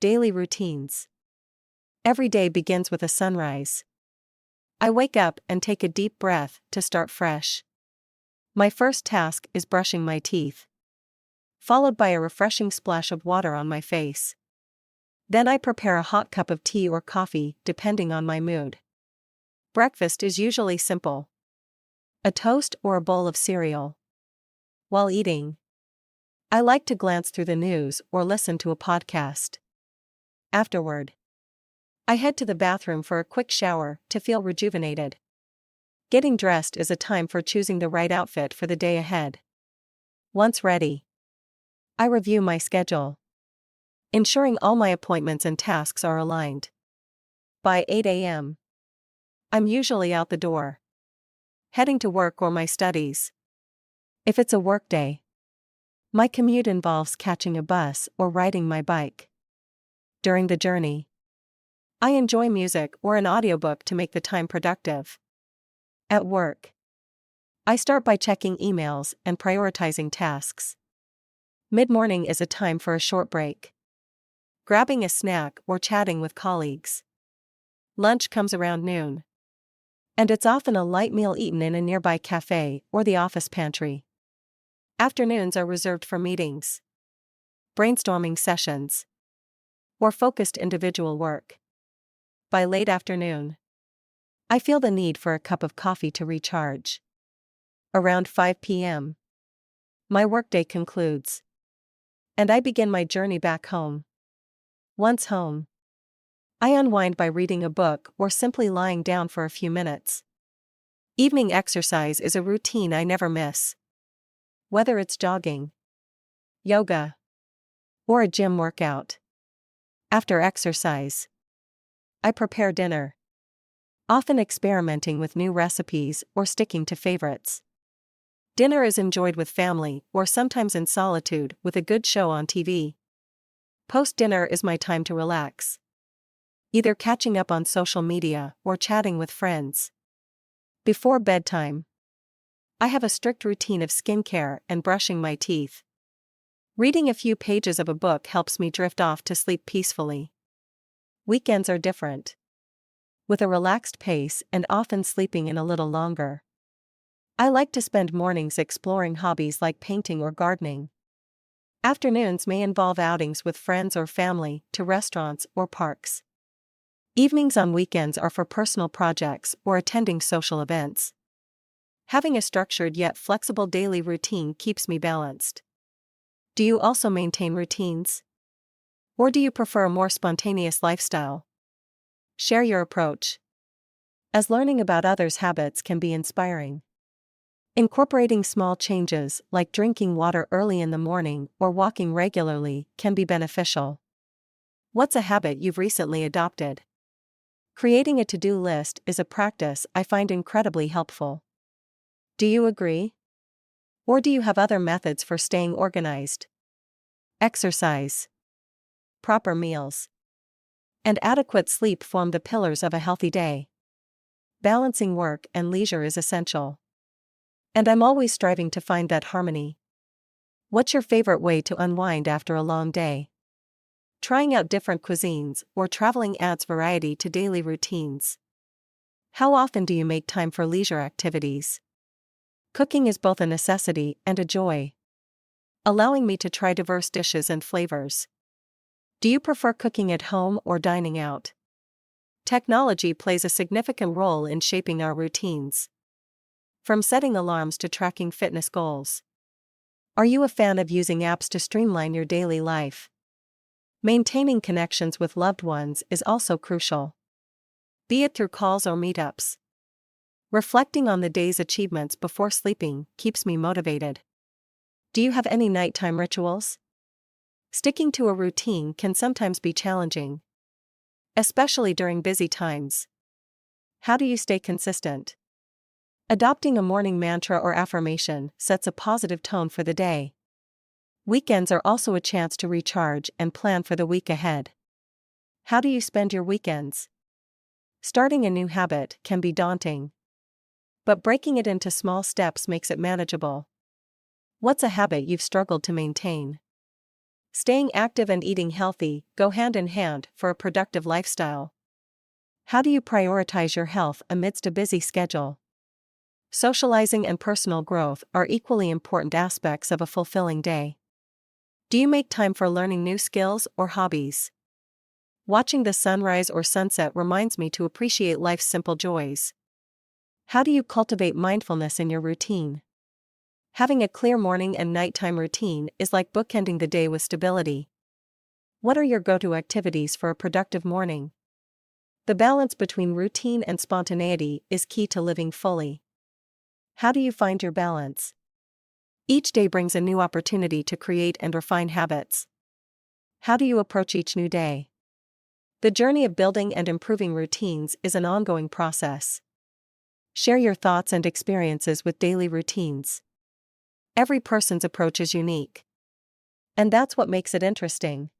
Daily routines. Every day begins with a sunrise. I wake up and take a deep breath to start fresh. My first task is brushing my teeth, followed by a refreshing splash of water on my face. Then I prepare a hot cup of tea or coffee, depending on my mood. Breakfast is usually simple: a toast or a bowl of cereal. While eating, I like to glance through the news or listen to a podcast. Afterward, I head to the bathroom for a quick shower to feel rejuvenated. Getting dressed is a time for choosing the right outfit for the day ahead. Once ready, I review my schedule, ensuring all my appointments and tasks are aligned. By 8 a.m., I'm usually out the door, heading to work or my studies. If it's a workday, my commute involves catching a bus or riding my bike. During the journey, I enjoy music or an audiobook to make the time productive. At work, I start by checking emails and prioritizing tasks. Mid-morning is a time for a short break, grabbing a snack or chatting with colleagues. Lunch comes around noon, and it's often a light meal eaten in a nearby cafe or the office pantry. Afternoons are reserved for meetings, brainstorming sessions, or focused individual work. By late afternoon, I feel the need for a cup of coffee to recharge. Around 5 p.m., my workday concludes, and I begin my journey back home. Once home, I unwind by reading a book or simply lying down for a few minutes. Evening exercise is a routine I never miss. Whether it's jogging, yoga, or a gym workout. After exercise, I prepare dinner, often experimenting with new recipes or sticking to favorites. Dinner is enjoyed with family or sometimes in solitude with a good show on TV. Post-dinner is my time to relax, either catching up on social media or chatting with friends. Before bedtime, I have a strict routine of skincare and brushing my teeth. Reading a few pages of a book helps me drift off to sleep peacefully. Weekends are different, with a relaxed pace and often sleeping in a little longer. I like to spend mornings exploring hobbies like painting or gardening. Afternoons may involve outings with friends or family to restaurants or parks. Evenings on weekends are for personal projects or attending social events. Having a structured yet flexible daily routine keeps me balanced. Do you also maintain routines? Or do you prefer a more spontaneous lifestyle? Share your approach, as learning about others' habits can be inspiring. Incorporating small changes like drinking water early in the morning or walking regularly can be beneficial. What's a habit you've recently adopted? Creating a to-do list is a practice I find incredibly helpful. Do you agree? Or do you have other methods for staying organized? Exercise, proper meals, and adequate sleep form the pillars of a healthy day. Balancing work and leisure is essential, and I'm always striving to find that harmony. What's your favorite way to unwind after a long day? Trying out different cuisines or traveling adds variety to daily routines. How often do you make time for leisure activities? Cooking is both a necessity and a joy, allowing me to try diverse dishes and flavors. Do you prefer cooking at home or dining out? Technology plays a significant role in shaping our routines, from setting alarms to tracking fitness goals. Are you a fan of using apps to streamline your daily life? Maintaining connections with loved ones is also crucial, be it through calls or meetups. Reflecting on the day's achievements before sleeping keeps me motivated. Do you have any nighttime rituals? Sticking to a routine can sometimes be challenging, especially during busy times. How do you stay consistent? Adopting a morning mantra or affirmation sets a positive tone for the day. Weekends are also a chance to recharge and plan for the week ahead. How do you spend your weekends? Starting a new habit can be daunting, but breaking it into small steps makes it manageable. What's a habit you've struggled to maintain? Staying active and eating healthy go hand in hand for a productive lifestyle. How do you prioritize your health amidst a busy schedule? Socializing and personal growth are equally important aspects of a fulfilling day. Do you make time for learning new skills or hobbies? Watching the sunrise or sunset reminds me to appreciate life's simple joys. How do you cultivate mindfulness in your routine? Having a clear morning and nighttime routine is like bookending the day with stability. What are your go-to activities for a productive morning? The balance between routine and spontaneity is key to living fully. How do you find your balance? Each day brings a new opportunity to create and refine habits. How do you approach each new day? The journey of building and improving routines is an ongoing process. Share your thoughts and experiences with daily routines. Every person's approach is unique. And that's what makes it interesting.